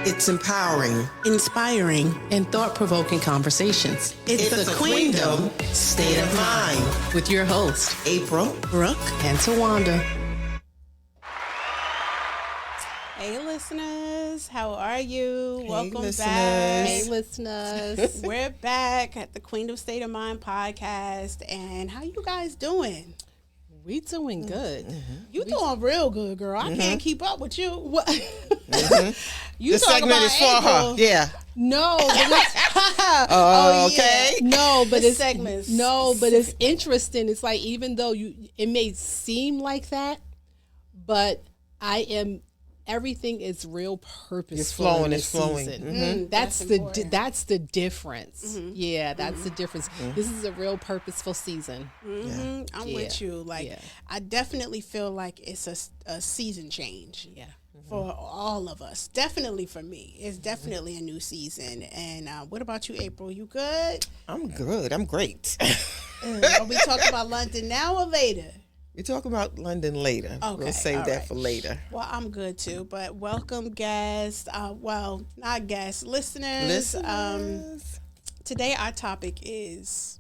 It's empowering, inspiring, and thought-provoking conversations. It's the Queendom State of Mind. With your host, April, Brooke, and Tawanda. Hey listeners, how are you? Hey, Welcome listeners. back. Hey, listeners. We're back at the Queendom State of Mind podcast. And how you guys doing? We doing good. You doing real good, girl. I can't keep up with you. What? You The talk segment about is for April. her. Yeah. No, but it's, Oh, okay. no, but The it's segments. no, but it's interesting. It's like even though it may seem like that, but everything is real purposeful. It's flowing, in this it's flowing. season. That's important. That's the difference. Yeah, that's the difference. This is a real purposeful season. I'm with you. Like, Yeah. I definitely feel like it's a season change. Yeah. For all of us. Definitely for me. It's definitely a new season. And what about you, April? You good? I'm good. I'm great. Are we talking about London now or later? We talk about London later. Okay, We'll save all that right. for later. Well, I'm good too, but welcome guests. Not guests, listeners. Today our topic is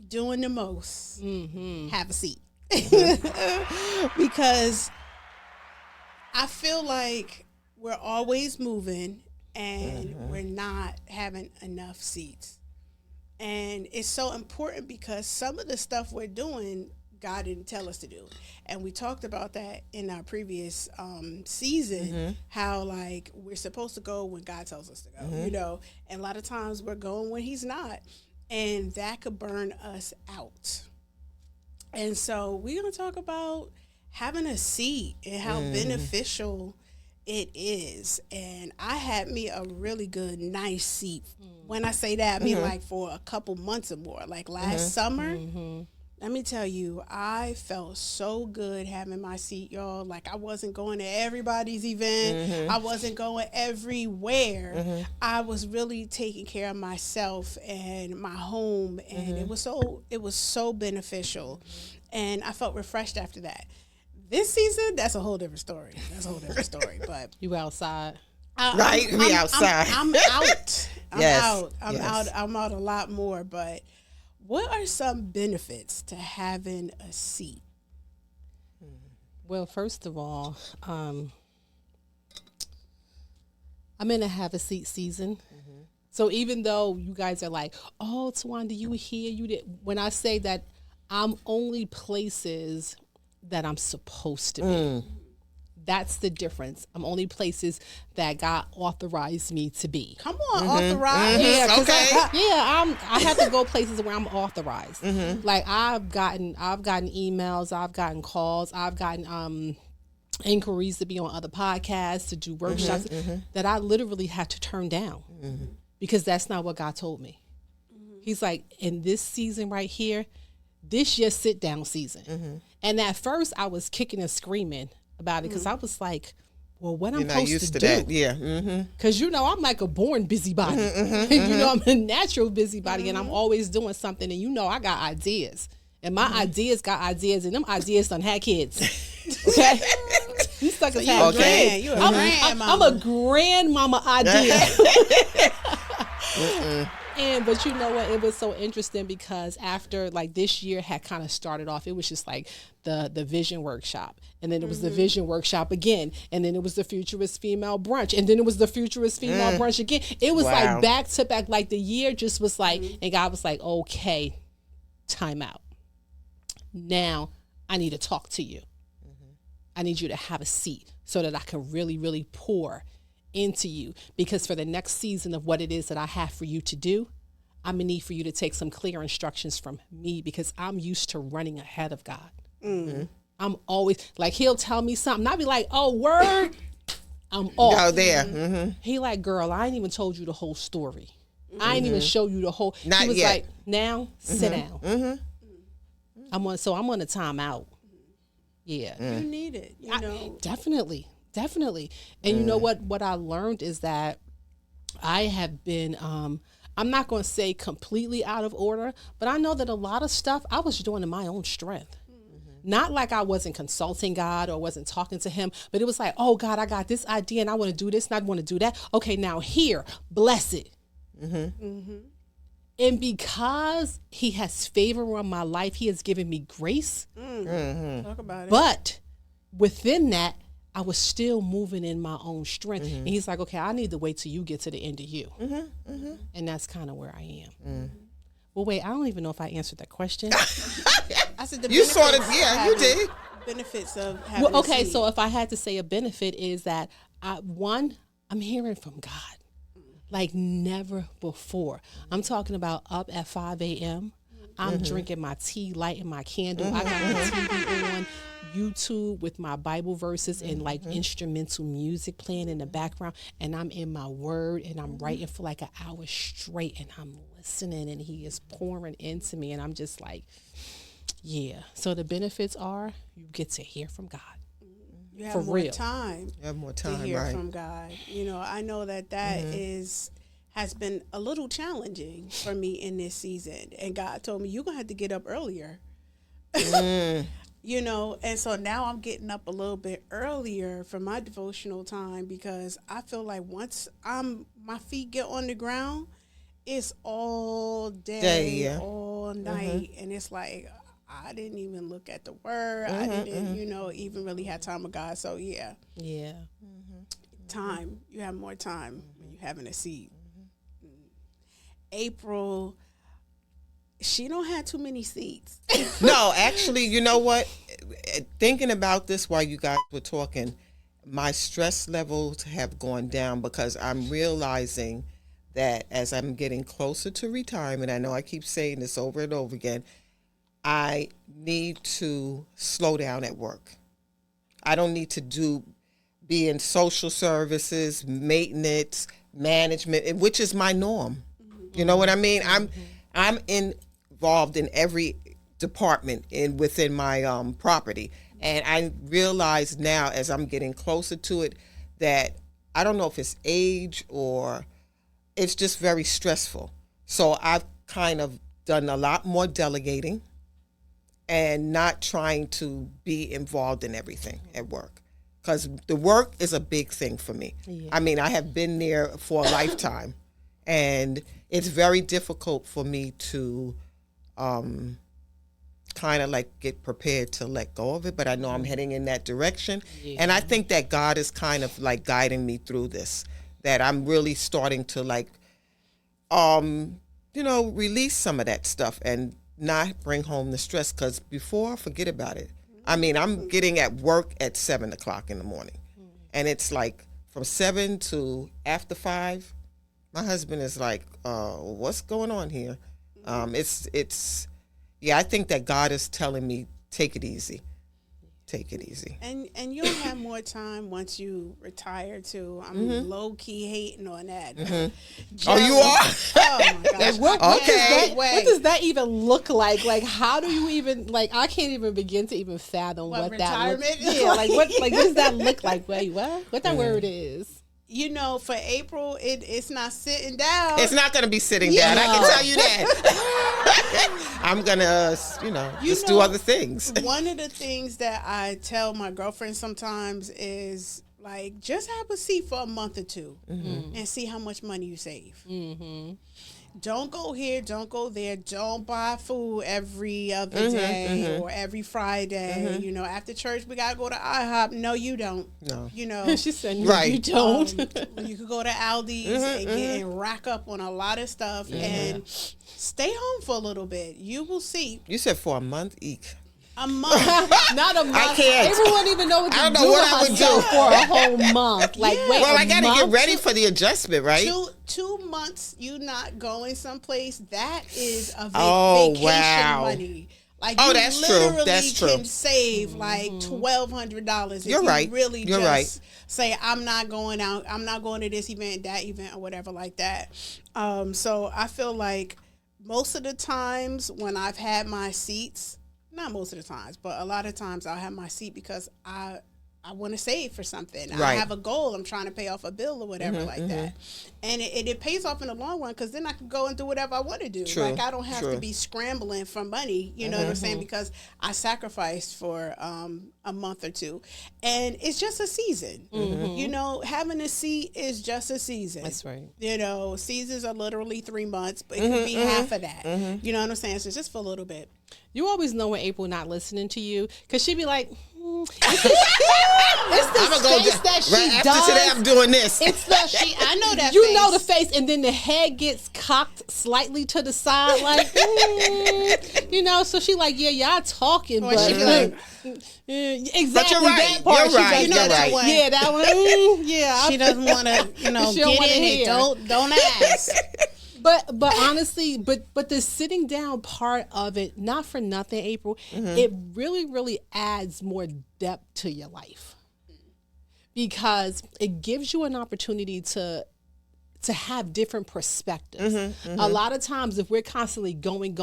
doing the most. Have a seat. Because I feel like we're always moving and we're not having enough seats. And it's so important because some of the stuff we're doing, God didn't tell us to do. And we talked about that in our previous season, how like we're supposed to go when God tells us to go, you know, and a lot of times we're going when he's not. And that could burn us out. And so we're going to talk about having a seat and how beneficial it is. And I had me a really good, nice seat. When I say that, I mean like for a couple months or more. Like last summer, let me tell you, I felt so good having my seat, y'all. Like I wasn't going to everybody's event. I wasn't going everywhere. I was really taking care of myself and my home. And it was so beneficial. And I felt refreshed after that. This season, that's a whole different story. But You outside. We outside. I'm out. Yes, I'm yes. out. I'm out a lot more. But what are some benefits to having a seat? Well, first of all, I'm in a have a seat season. So even though you guys are like, oh, Tawanda, you were here, you did. When I say that, I'm only places that I'm supposed to be. That's the difference. I'm only places that God authorized me to be. Come on, authorized. Yeah, 'cause Okay. I have to go places where I'm authorized. Like I've gotten emails, I've gotten calls, I've gotten inquiries to be on other podcasts, to do workshops that I literally had to turn down because that's not what God told me. He's like, in this season right here, this your sit down season. And at first I was kicking and screaming about it because I was like, well, what You're I'm not supposed used to to do? that. Yeah. Because, you know, I'm like a born busybody. You know, I'm a natural busybody and I'm always doing something. And, you know, I got ideas. And my ideas got ideas. And them ideas done had kids. Okay? You suckers have kids. You're a grandmama. I'm a grandmama idea. But you know what? It was so interesting because after like this year had kind of started off, it was just like the vision workshop. And then it was the vision workshop again. And then it was the futurist female brunch. And then it was the futurist female brunch again. It was Wow. like back to back. Like the year just was like, and God was like, okay, time out. Now I need to talk to you. I need you to have a seat so that I can really, really pour into you, because for the next season of what it is that I have for you to do, I'm gonna need for you to take some clear instructions from me, because I'm used to running ahead of God. I'm always like, he'll tell me something, I'll be like, oh, word, I'm off. Out there. He like, girl, I ain't even told you the whole story. I ain't even show you the whole. Not he was yet. like, now sit down. I'm on a timeout. Yeah. You need it. You know. Definitely. And you know what I learned is that I have been, I'm not going to say completely out of order, but I know that a lot of stuff I was doing in my own strength. Not like I wasn't consulting God or wasn't talking to him, but it was like, oh God, I got this idea and I want to do this and I want to do that. Okay, now here, bless it. And because he has favor on my life, he has given me grace. Talk about it. But within that, I was still moving in my own strength. And he's like, okay, I need to wait till you get to the end of you. And that's kind of where I am. Well, wait, I don't even know if I answered that question. I said You sort of, yeah, you did. Benefits of having Okay, a seed. so if I had to say a benefit is that, one, I'm hearing from God like never before. I'm talking about up at 5 a.m. I'm drinking my tea, lighting my candle. I got my TV on YouTube with my Bible verses and like instrumental music playing in the background. And I'm in my word and I'm writing for like an hour straight and I'm listening and he is pouring into me. And I'm just like, yeah. So the benefits are you get to hear from God. You have for more real. time. You have more time, to hear right? from God. You know, I know that has been a little challenging for me in this season. And God told me, you're going to have to get up earlier. You know, and so now I'm getting up a little bit earlier for my devotional time because I feel like once my feet get on the ground, it's all day, all night. And it's like, I didn't even look at the word. I didn't, you know, even really have time with God. So, yeah. Yeah. Time. You have more time when you're having a seed. April, she don't have too many seeds. No, actually, you know what? Thinking about this while you guys were talking, my stress levels have gone down because I'm realizing that as I'm getting closer to retirement, I know I keep saying this over and over again, I need to slow down at work. I don't need to be in social services, maintenance, management, which is my norm. You know what I mean? I'm involved in every department within my property, and I realize now as I'm getting closer to it that I don't know if it's age or it's just very stressful. So I've kind of done a lot more delegating and not trying to be involved in everything at work. Because the work is a big thing for me. Yeah. I mean, I have been there for a lifetime. And it's very difficult for me to kind of like get prepared to let go of it. But I know I'm heading in that direction. Yeah. And I think that God is kind of like guiding me through this. That I'm really starting to like, release some of that stuff and not bring home the stress, because before, forget about it. I mean, I'm getting at work at 7 o'clock in the morning, and it's like from 7 to after 5. My husband is like, "What's going on here?" I think that God is telling me, take it easy. Take it easy. And you'll have more time once you retire too. I'm low key hating on that. Oh, you are? Oh my gosh. What does that even look like? Like, how do you even I can't even begin to even fathom what that looks like. Yeah, what does that look like? Wait, what that word is? You know, for April, it's not sitting down. It's not going to be sitting down. I can tell you that. I'm going to, just do other things. One of the things that I tell my girlfriend sometimes is, like, just have a seat for a month or two and see how much money you save. Don't go here, don't go there, don't buy food every other day or every Friday. You know, after church, we got to go to IHOP. No, you don't. No. You know. She said, no, right. You don't. You could go to Aldi's and rack up on a lot of stuff and stay home for a little bit. You will see. You said for a month each. A month. Not a month. I can't. Everyone even know what to I don't know what I would do for a whole month. Like, wait, well, I got to get ready for the adjustment, right? 2 months you not going someplace, that is a vacation money. Like, that's true. That's true. Can save like $1,200 if You're right. really You're just right. say, I'm not going out, I'm not going to this event, that event, or whatever like that. So I feel like most of the times when I've had my seats, not most of the times, but a lot of times I'll have my seat because I I want to save for something. I Right. have a goal. I'm trying to pay off a bill or whatever like that. And it pays off in the long run because then I can go and do whatever I want to do. True. Like I don't have True. to be scrambling for money, you know what I'm saying? Because I sacrificed for a month or two. And it's just a season. You know, having a seat is just a season. That's right. You know, seasons are literally 3 months, but it could be half of that. You know what I'm saying? So just for a little bit. You always know when April not listening to you because she be like, it's the I'm gonna face that she right does. after today. I'm doing this. It's the I know that you face. know the face, and then the head gets cocked slightly to the side, like you know. So she like, yeah, y'all talking, Or but she be like, exactly But you're right. that part. You're She right. like, You know You're that right. one. yeah, that one. Yeah, She doesn't want to, you know, She don't get wanna in hear. it. Don't ask. But honestly, but the sitting down part of it, not for nothing, April, it really adds more depth to your life because it gives you an opportunity to have different perspectives. A lot of times if we're constantly going,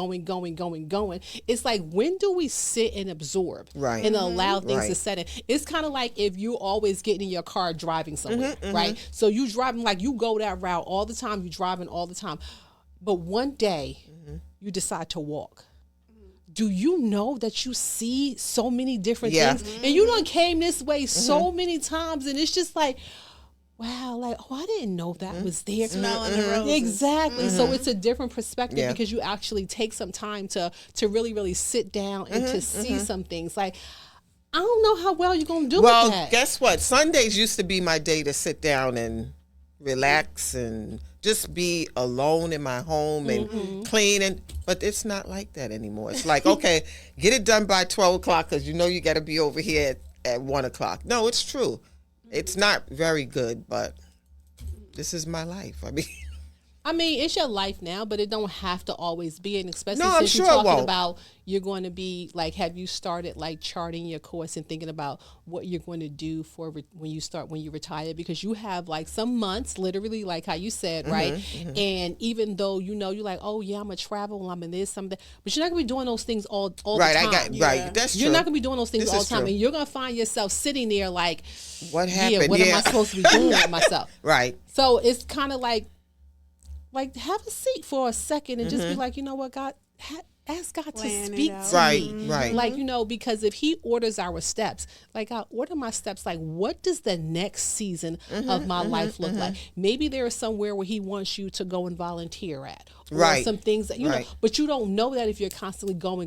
it's like, when do we sit and absorb Right. and allow things to Right. set in? It's kind of like if you always get in your car driving somewhere, right? So you driving, like you go that route all the time, you driving all the time. But one day you decide to walk. Do you know that you see so many different Yeah. things? And you done came this way so many times, and it's just like, wow, like, oh, I didn't know that was there. Smelling the roses. Exactly. So it's a different perspective Yeah. because you actually take some time to really sit down and to see some things. Like, I don't know how well you're going to do Well, with that. guess what? Sundays used to be my day to sit down and relax and just be alone in my home and clean. But it's not like that anymore. It's like, okay, get it done by 12 o'clock because you know you got to be over here at 1 o'clock. No, it's true. It's not very good, but this is my life. I mean, it's your life now, but it don't have to always be. And especially No, I'm since sure you're it talking won't. about you're going to be like, have you started like charting your course and thinking about what you're going to do for when you retire? Because you have like some months, literally, like how you said, right? And even though you know you're like, oh yeah, I'm gonna travel, I'm in this, something, but you're not gonna be doing those things all right, the time. right. That's true. You're not gonna be doing those things This all is the time, true. and you're gonna find yourself sitting there like, What happened? yeah, what am I supposed to be doing with myself? Right. So it's kind of like have a seat for a second and just be like, you know what, God, ask God to Plan it speak out. to Right, me. right. Like, you know, because if he orders our steps, like God, order my steps, like what does the next season of my life look like? Maybe there is somewhere where he wants you to go and volunteer at. Or Right. some things that, you know, Right. but you don't know that if you're constantly going.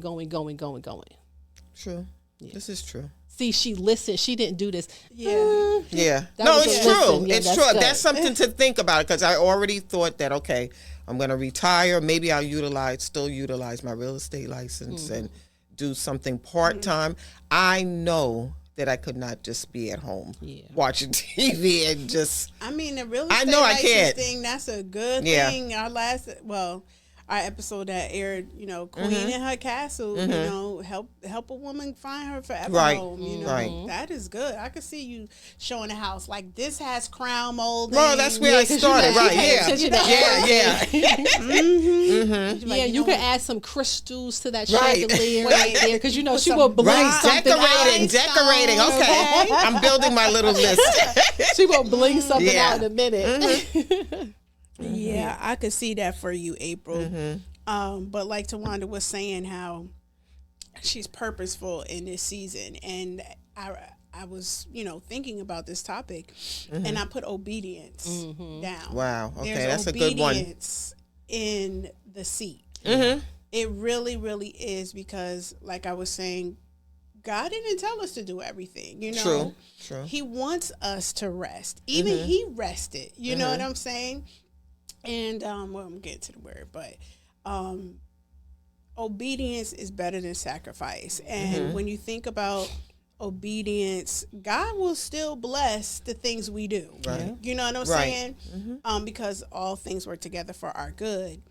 True. This is true. See, she listened. She didn't do this. Yeah. Yeah. That No, was it's a true. listen. Yeah, It's that's true. good. That's something to think about because I already thought that, okay, I'm going to retire. Maybe I'll still utilize my real estate license and do something part-time. I know that I could not just be at home watching TV and just... I mean, the real I estate know I license can't. thing, that's a good Yeah. thing. Our episode that aired, you know, Queen in her castle, you know, help a woman find her forever Right. home, you know. Right. That is good. I could see you showing a house like this has crown molding. Well, that's where I 'cause you started. know, Right, you pay yeah. attention to Yeah. Yeah, you could add some crystals to that Right. chandelier right there because you know she some will bling Right. something out. Decorating. Okay. I'm building my little list. She will bling something Yeah. out in a minute. Yeah, I could see that for you, April. But like Tawanda was saying, how she's purposeful in this season, and I was, you know, thinking about this topic, and I put obedience down. Wow. Okay, There's that's a good one. obedience in the seat. It really, really is, because, like I was saying, God didn't tell us to do everything. You know, True. He wants us to rest. Even He rested. You know what I'm saying? And well, I'm getting to the word, but obedience is better than sacrifice. And when you think about obedience, God will still bless the things we do. Right. You know what I'm Right. saying? Because all things work together for our good.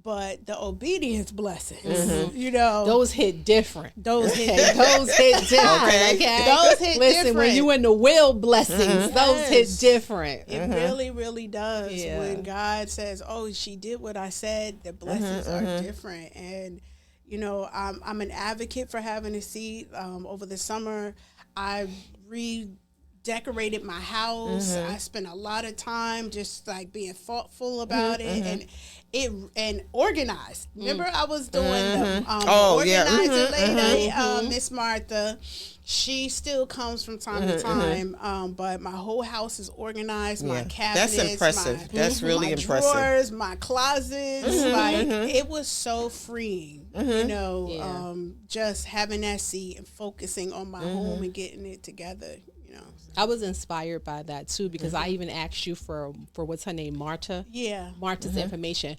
But the obedience blessings, you know, Those hit different. those hit Those hit different. Okay. Okay. Those hit Listen, different. when you in the will blessings, those hit Yes. different. It really, really does. Yeah. When God says, "Oh, she did what I said," the blessings are different. And you know, I'm an advocate for having a seat. Over the summer, I redecorated my house. I spent a lot of time just like being thoughtful about it and organized. Remember, I was doing the organizer lady, Miss Martha. She still comes from time to time, but my whole house is organized. My cabinets, that's impressive. That's really my impressive. Drawers, my closets, like it was so freeing. You know, just having that seat and focusing on my home and getting it together. You know, I was inspired by that too because I even asked you for what's her name, Marta. Yeah, Marta's information.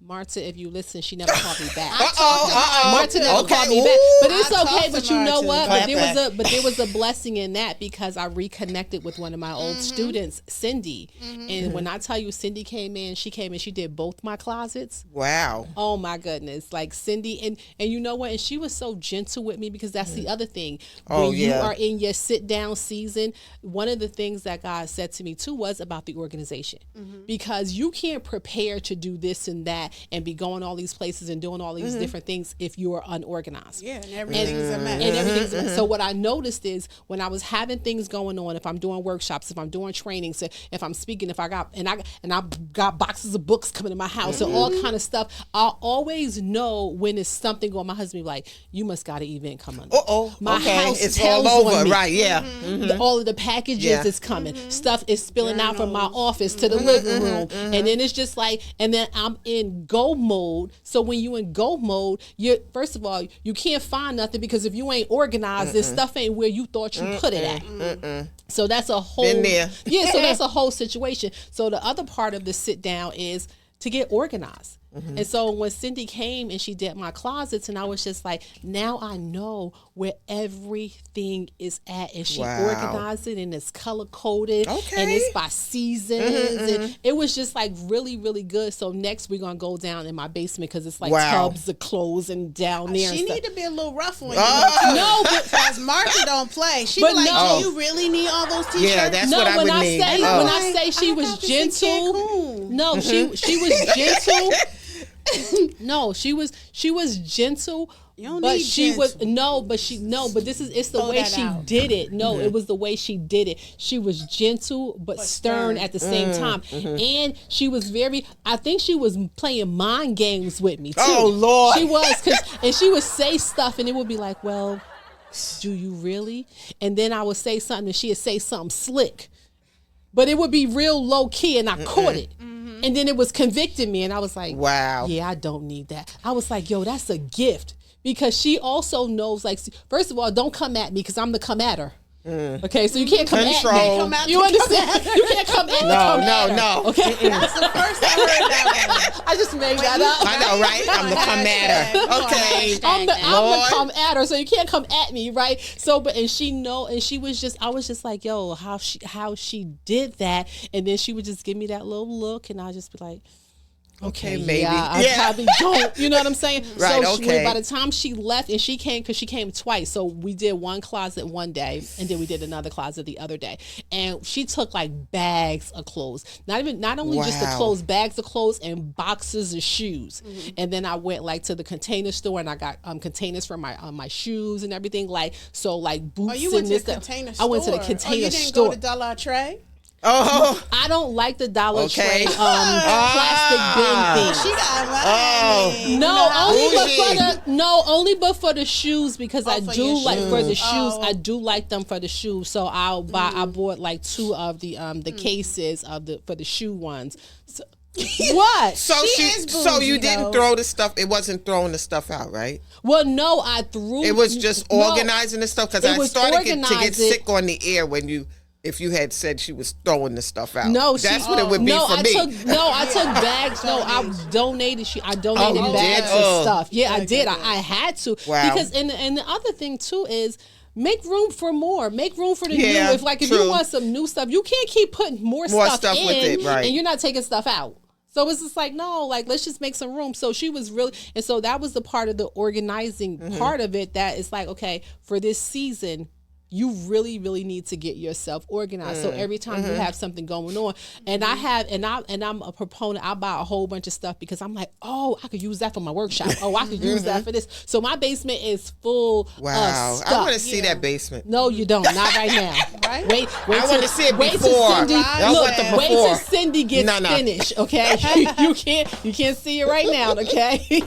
Marta, if you listen, she never called me back. Uh-oh. Marta never called me back, but it's okay. But you know what? Clap But there was a blessing in that because I reconnected with one of my old students, Cindy. And when I tell you, Cindy came in, she did both my closets. Wow. Oh my goodness, like Cindy, and you know what? And she was so gentle with me because that's the other thing. When you are in your sit down season, one of the things that God said to me too was about the organization, because you can't prepare to do this and that and be going all these places and doing all these different things if you are unorganized. Yeah, and everything's a mess. And everything's a mess. So what I noticed is when I was having things going on, if I'm doing workshops, if I'm doing trainings, if I'm speaking, if I got and I got boxes of books coming to my house and all kind of stuff, I'll always know when it's something going. My husband be like, "You must got an event coming." My house it's tells all over, on me. right? Yeah. All of the packages is coming. Stuff is spilling out from my office to the living room, and then it's just like, and then I'm in go mode. So when you in go mode, you first of all you can't find nothing because if you ain't organized, this stuff ain't where you thought you put it at. So that's a whole Been there. So that's a whole situation. So the other part of the sit down is to get organized. And so when Cindy came and she did my closets, and I was just like, now I know where everything is at, and she organized it and it's color coded and it's by seasons, and it was just like really, really good. So next we're gonna go down in my basement because it's like tubs of clothes and down there. She and need to be a little rough on you. No, but because Martha don't play. She be like, do you really need all those t-shirts? Yeah, that's what I would need. When I say she was gentle, no, she was gentle. No, she was gentle, but she was but this is it's the way she did it. No, it was the way she did it. She was gentle but stern at the same time, and she was I think she was playing mind games with me too. Oh Lord, she was and she would say stuff and it would be like, well, do you really? And then I would say something and she would say something slick, but it would be real low key, and I caught it. And then it was convicting me, and I was like, wow, yeah, I don't need that. I was like, yo, that's a gift, because she also knows, like, first of all, don't come at me because I'm the come at her. Okay, so you can't come at me. You understand? You can't come at me. No. Okay, that's the first I heard that one. I just made that up. I know, right? I'm the come at her. Okay, I'm the come at her, so you can't come at me, right? So, and she was just, I was just like, yo, how she did that, and then she would just give me that little look, and I'd just be like, okay, maybe. Yeah, I probably don't. You know what I'm saying? Right, so by the time she left, and she came, because she came twice. So we did one closet one day, and then we did another closet the other day. And she took like bags of clothes. Not only just the clothes, bags of clothes and boxes of shoes. And then I went like to the container store, and I got containers for my shoes and everything. Like, so like boots. Oh, you went to the container store. I went to the container store. You didn't go to Dollar Tree? Oh, I don't like the Dollar Tree plastic bin thing. She got money. Only but for the shoes, because I do like for the shoes. I do like them for the shoes. So I bought like 2 of the cases for the shoe ones. So, what? So you didn't throw the stuff. It wasn't throwing the stuff out, right? Well, no, I threw. It was just organizing the stuff, because I started to get sick on the air if you had said she was throwing the stuff out. No, that's what it would be for me. I took bags. No, I donated bags of stuff. Yeah, I did. I had to. Wow. Because and the other thing too is, make room for more. Make room for the new. If you want some new stuff, you can't keep putting more stuff in, with it, right? And you're not taking stuff out. So it's just like, no, like, let's just make some room. So she was really, and so that was the part of the organizing part of it, that it's like, okay, for this season, you really, really need to get yourself organized. So every time you have something going on, and I'm a proponent, I buy a whole bunch of stuff because I'm like, oh, I could use that for my workshop. Oh, I could use that for this. So my basement is full of stuff. I want to see that basement. No, you don't. Not right now. Right? Wait I want to see it wait before. till Cindy, I want the wait till before. Cindy gets finished, okay? you can't see it right now, okay?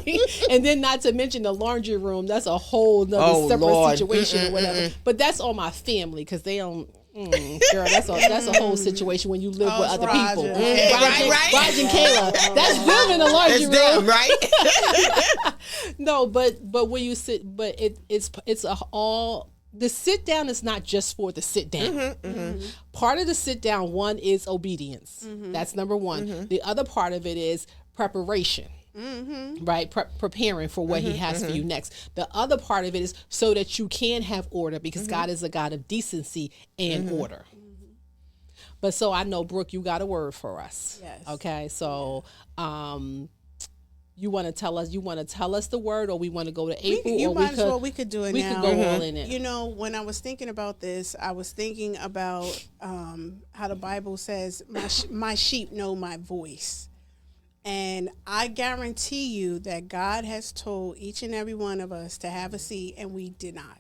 And then not to mention the laundry room. That's a whole nother separate situation or whatever. But that's all my family because they don't. Girl, that's a whole situation when you live with other people. Okay. Raj and Kayla, that's them in the laundry room, them, right? No, but when you sit, but it's all. The sit down is not just for the sit down. Part of the sit down, one is obedience. That's number one. The other part of it is preparation. Right, preparing for what he has for you next. The other part of it is so that you can have order because God is a God of decency and order. But so I know, Brooke, you got a word for us. Yes. Okay, so you want to tell us the word, or we want to go to April? We could do it now. We could go all in it. You know, when I was thinking about this, I was thinking about how the Bible says, my sheep know my voice. And I guarantee you that God has told each and every one of us to have a seat, and we did not.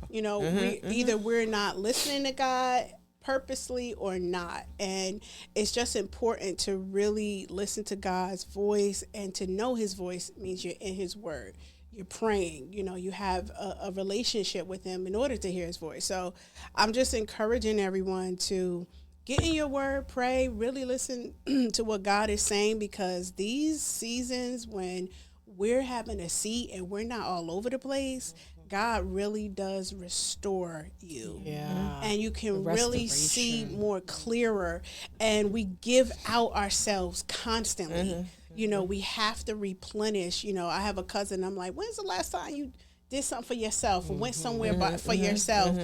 You know, either we're not listening to God purposely or not. And it's just important to really listen to God's voice, and to know his voice means you're in his word. You're praying, you know, you have a relationship with him in order to hear his voice. So I'm just encouraging everyone to get in your word, pray, really listen to what God is saying, because these seasons when we're having a seat and we're not all over the place, God really does restore you. Yeah. And you can really see more clearer, and we give out ourselves constantly. You know, we have to replenish. You know, I have a cousin, I'm like, when's the last time you did something for yourself or went somewhere for yourself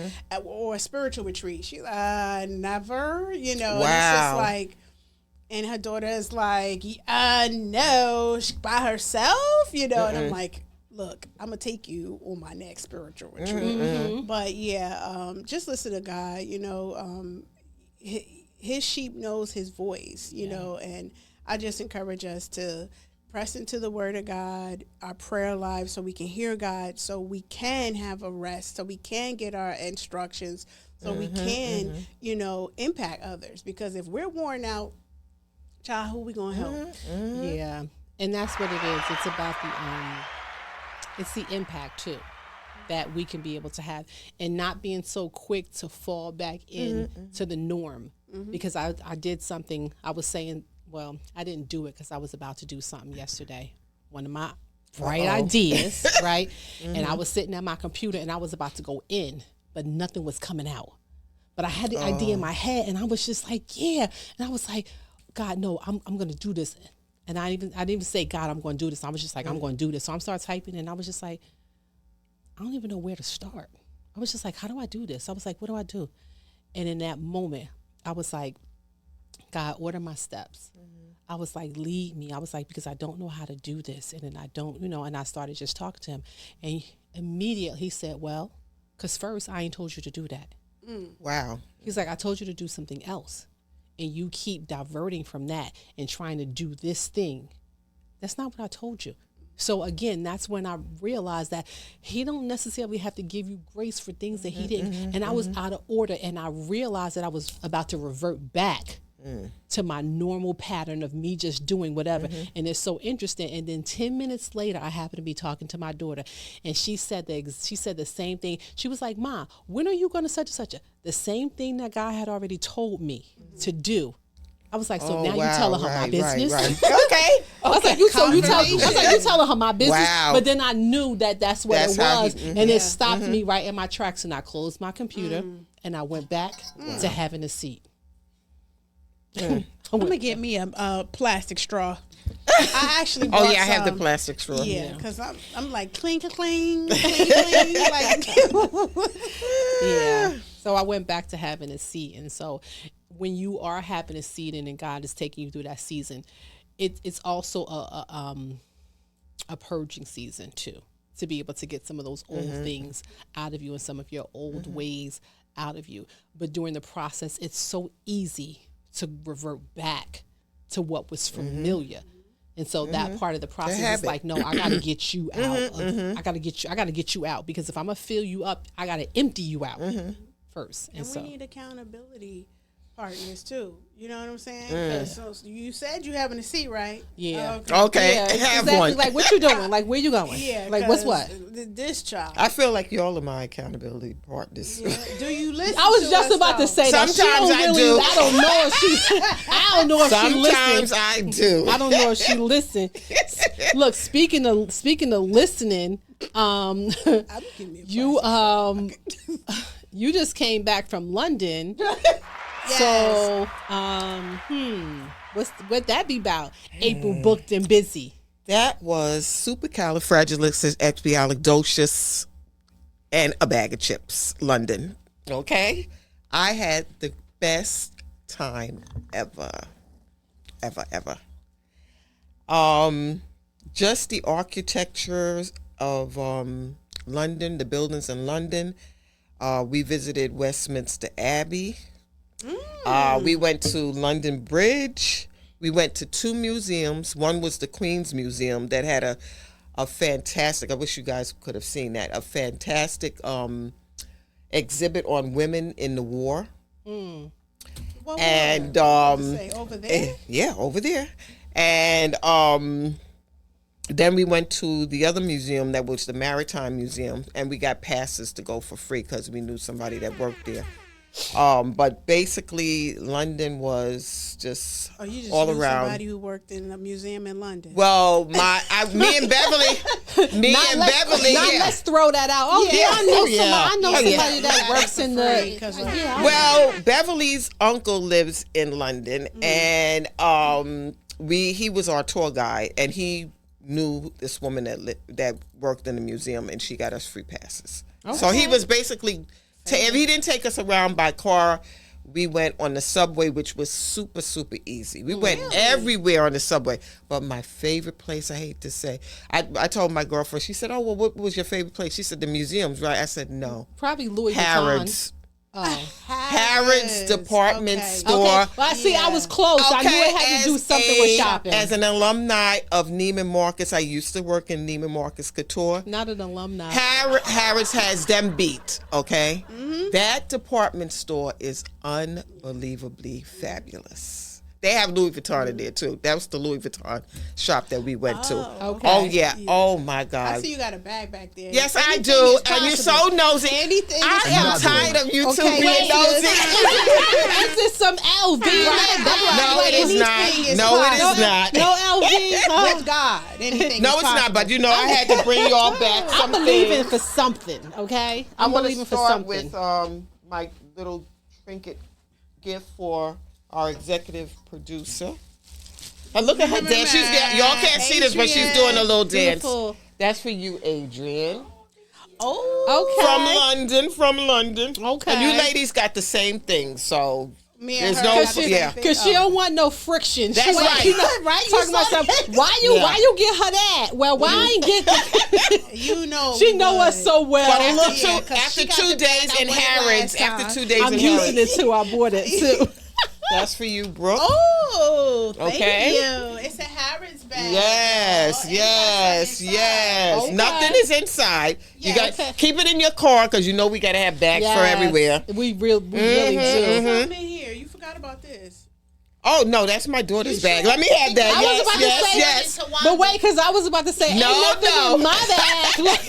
or a spiritual retreat? She's never, you know. Wow. And it's just like, and her daughter is like, no, by herself, you know. And I'm like, look, I'm gonna take you on my next spiritual retreat. But yeah, just listen to God, you know. His sheep knows his voice, you know. And I just encourage us to press into the word of God, our prayer life, so we can hear God, so we can have a rest, so we can get our instructions, so we can, you know, impact others. Because if we're worn out, child, who we gonna help? Yeah, and that's what it is. It's about it's the impact too that we can be able to have, and not being so quick to fall back in to the norm. Because I did something, I was saying, well, I didn't do it because I was about to do something yesterday. One of my bright ideas, right? And I was sitting at my computer and I was about to go in, but nothing was coming out. But I had the idea in my head, and I was just like, yeah. And I was like, God, no, I'm going to do this. And I didn't even say, God, I'm going to do this. I was just like, I'm going to do this. So I'm started typing, and I was just like, I don't even know where to start. I was just like, how do I do this? I was like, what do I do? And in that moment, I was like, God, order my steps. I was like, lead me. I was like, because I don't know how to do this. And then I don't, you know, and I started just talking to him. And immediately he said, well, because first I ain't told you to do that. Wow. He's like, I told you to do something else. And you keep diverting from that and trying to do this thing. That's not what I told you. So again, that's when I realized that he don't necessarily have to give you grace for things that he didn't. And I was out of order, and I realized that I was about to revert back to my normal pattern of me just doing whatever. And it's so interesting. And then 10 minutes later, I happened to be talking to my daughter, and she said the same thing. She was like, Ma, when are you going to such and such? The same thing that God had already told me to do. I was like, so now you telling her my business? Right. Okay. I was like, you telling her my business? Wow. But then I knew that's what it was, and it stopped me right in my tracks, and I closed my computer, and I went back to having a seat. I'm gonna get me a plastic straw. I actually bought I have the plastic straw. Yeah, because I'm like cling, cling, like. Yeah. So I went back to having a seat, and so when you are having a seat and God is taking you through that season, it's also a purging season too. to be able to get some of those old things out of you and some of your old ways out of you. But during the process, it's so easy to revert back to what was familiar. And so that part of the process is like, no, I gotta get you out. I gotta get you out, because if I'm gonna fill you up, I gotta empty you out first. And so we need accountability partners too. You know what I'm saying? So you said you having a seat, right? yeah. Okay, Yeah, have exactly. one. Like, what you doing? Like, where you going? Yeah. Like, what's 'cause what? This child. I feel like y'all are my accountability partners. Yeah. Do you listen? I was to just us, about though? to say that. She Sometimes don't I really, do. I don't know if she. I don't know if she Sometimes listens. I do. I don't know if she listen. Look, speaking of listening, I'm giving you you just came back from London. Yes. So, what'd that be about? April booked and busy. That was supercalifragilisticexpialidocious and a bag of chips, London. Okay? I had the best time ever. Just the architecture of London, the buildings in London. We visited Westminster Abbey. We went to London Bridge. We went to 2 museums. One was the Queen's Museum that had a fantastic, I wish you guys could have seen that, a fantastic exhibit on women in the war. What And say, over there? yeah, over there. And then we went to the other museum that was the Maritime Museum, and we got passes to go for free because we knew somebody that worked there. But basically, London was just You just all knew around. somebody who worked in a museum in London. Well, me and Beverly, Let's throw that out. Oh yeah, I know somebody. I know somebody that works in the. Well, Beverly's uncle lives in London, and he was our tour guide, and he knew this woman that worked in the museum, and she got us free passes. Okay. So he was basically, if he didn't take us around by car, we went on the subway, which was super, super easy. We went everywhere on the subway. But my favorite place, I hate to say, I told my girlfriend, she said, oh, well, what was your favorite place? She said, the museums, right? I said, no. Probably Louis Vuitton. Harrods. Harrods department store. Okay. Well, see, I was close. I knew it had to do something with shopping. As an alumni of Neiman Marcus, I used to work in Neiman Marcus Couture. Not an alumni. Harrods has them beat, okay? That department store is unbelievably fabulous. They have Louis Vuitton in there, too. That was the Louis Vuitton shop that we went to. Okay. Oh, yeah. Oh, my God. I see you got a bag back there. Yes, I Anything do. is And you're possible. so nosy. Anything I is am possible. tired of you two Okay, being wait, nosy. Is this some LV? No, it is not. Anything is No, it is possible. not. No LV. With God, anything No, is it's not. possible. But, I had to bring y'all back I'm something. believing for something, okay? I'm going to believing for start something. with my little trinket gift for our executive producer. And look at her dance. Y'all can't see this, but she's doing a little dance. Beautiful. That's for you, Adrian. Oh, Okay. From London. Okay. And you ladies got the same thing, so me and there's her no, got the same yeah. thing. Because she don't want no friction. That's she want, right. You know, Right, you talking about saw something. that. Why you get her that? Well, why I ain't get You know, She we know would. us so well. But Yeah, 'cause after she got 2 the bag days I in wanted Harrods, last after time. 2 days I'm in using Harrods, it too. I bought it too. that's for you, Brooke. Oh, thank Okay. you. It's a Harrods bag. Yes, Oh, yes, inside. yes. Okay. Nothing is inside. You got okay. keep it in your car because you know we gotta have bags for everywhere. We really do. Come in here. You forgot about this. Oh no, that's my daughter's bag. Let me have that. I was about to say yes. But wait, because I was about to say, No, ain't nothing no. in my bag. Look.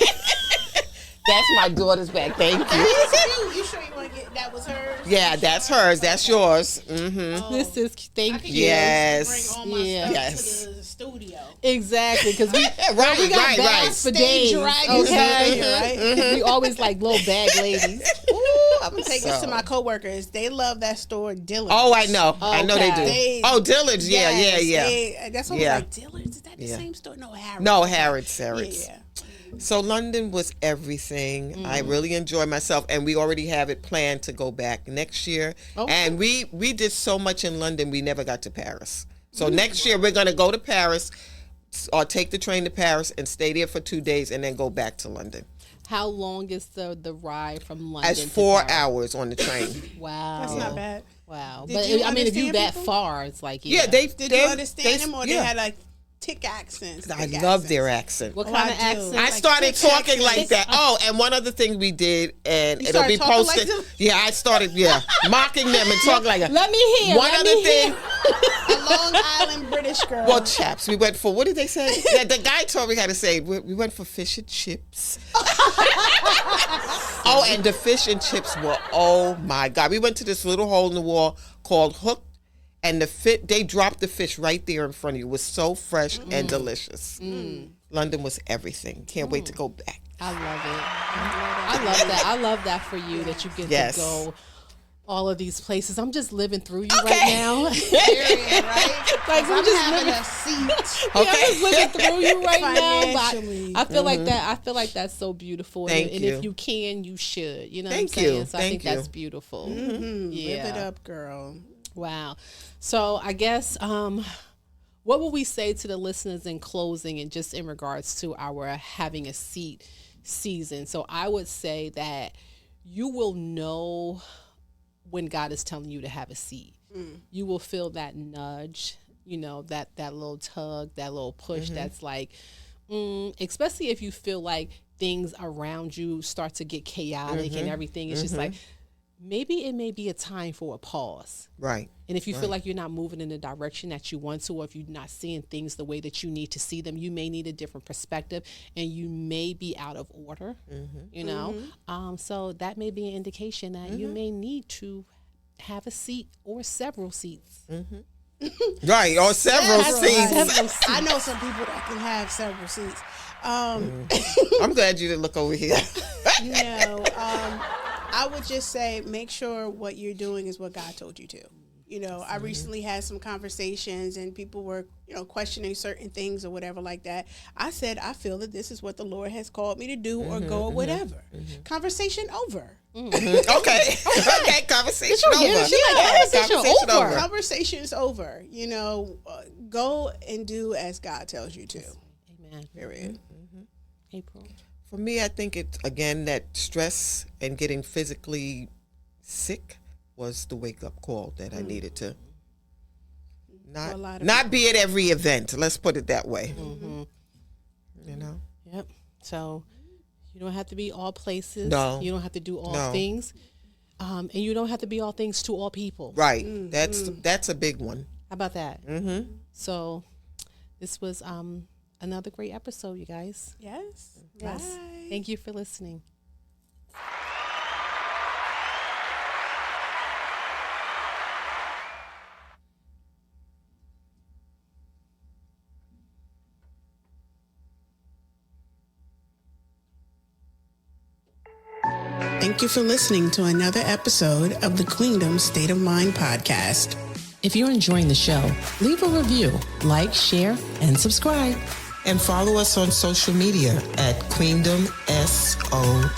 That's my daughter's bag. Thank you. That's you sure you want to get that was hers? Yeah, that's hers. That's yours. Mm-hmm. This is I thank could you. Yes. Bring all my stuff Yes. to the studio. Exactly, because we Right, we got right, bags right. for days. dragging Okay, stuff here, right? we always like little bag ladies. Ooh, I'm gonna take this to So. my coworkers. They love that store, Dillard's. Oh, I know. I know they do. They- Dillard's. Yeah, Yes, yeah. that's what Yeah. I was like. Dillard's, is that the Yeah. same store? No, Harrods. No, Harrods. Yeah. So London was everything. I really enjoyed myself, and we already have it planned to go back next year. Okay. And we did so much in London, we never got to Paris. So next year we're going to go to Paris. or take the train to Paris and stay there for 2 days and then go back to London. How long is the ride from London? As 4 hours on the train. Wow. That's not bad. Wow. Did But you I mean, if you understand that people? far, it's like, Yeah, Did you understand them, or they yeah. had like thick accents? I thick love accents? their accent. What Oh, kind I of do. accent? I Like started thick talking like accents. that. Oh, and one other thing we did, and You it'll be started talking like posted. them? Yeah, I started, mocking them and talking like that. Let me hear. One let other me thing. A Long Island British girl. Well, chaps, we went for, what did they say? The guy told me how to say it. We went for fish and chips. Oh, and the fish and chips were, oh my God. We went to this little hole in the wall called Hook, and they dropped the fish right there in front of you. It was so fresh and delicious. London was everything. Can't wait to go back. I love it. I love that. I love that for you that you get Yes. to go all of these places. I'm just living through you Okay. right now. Period, right? Like, I'm I'm just having living- a seat. Yeah, I'm just living through you right now. Financially. But I feel like that. I feel like that's so beautiful. Thank and you. if you can, you should. You know Thank what I'm saying? you. So I Thank think you. that's beautiful. Live Yeah. it up, girl. Wow. So I guess what would we say to the listeners in closing and just in regards to our having a seat season? So I would say that you will know when God is telling you to have a seat. You will feel that nudge, that little tug, that little push that's like, especially if you feel like things around you start to get chaotic and everything. It's just like, maybe it may be a time for a pause. Right. And if you feel like you're not moving in the direction that you want to, or if you're not seeing things the way that you need to see them, you may need a different perspective and you may be out of order, So that may be an indication that you may need to have a seat or several seats. Right. Or several seats. I know some people that can have several seats. I'm glad you didn't look over here. No, I would just say make sure what you're doing is what God told you to. I recently had some conversations and people were, questioning certain things or whatever like that. I said, I feel that this is what the Lord has called me to do or go or whatever. Conversation over. Okay. Okay. Conversation over. Conversation over. Conversation's over. Go and do as God tells you to. Amen. Period. April. For me, I think it's, again, that stress and getting physically sick was the wake-up call that I needed to not be at every event. Let's put it that way. Yep. So you don't have to be all places. No. You don't have to do all things. And you don't have to be all things to all people. Right. That's a big one. How about that? So this was another great episode, you guys. Yes. Yes. Bye. Thank you for listening. Thank you for listening to another episode of the Queendom State of Mind podcast. If you're enjoying the show, leave a review, like, share, and subscribe. And follow us on social media at Queendom SOM.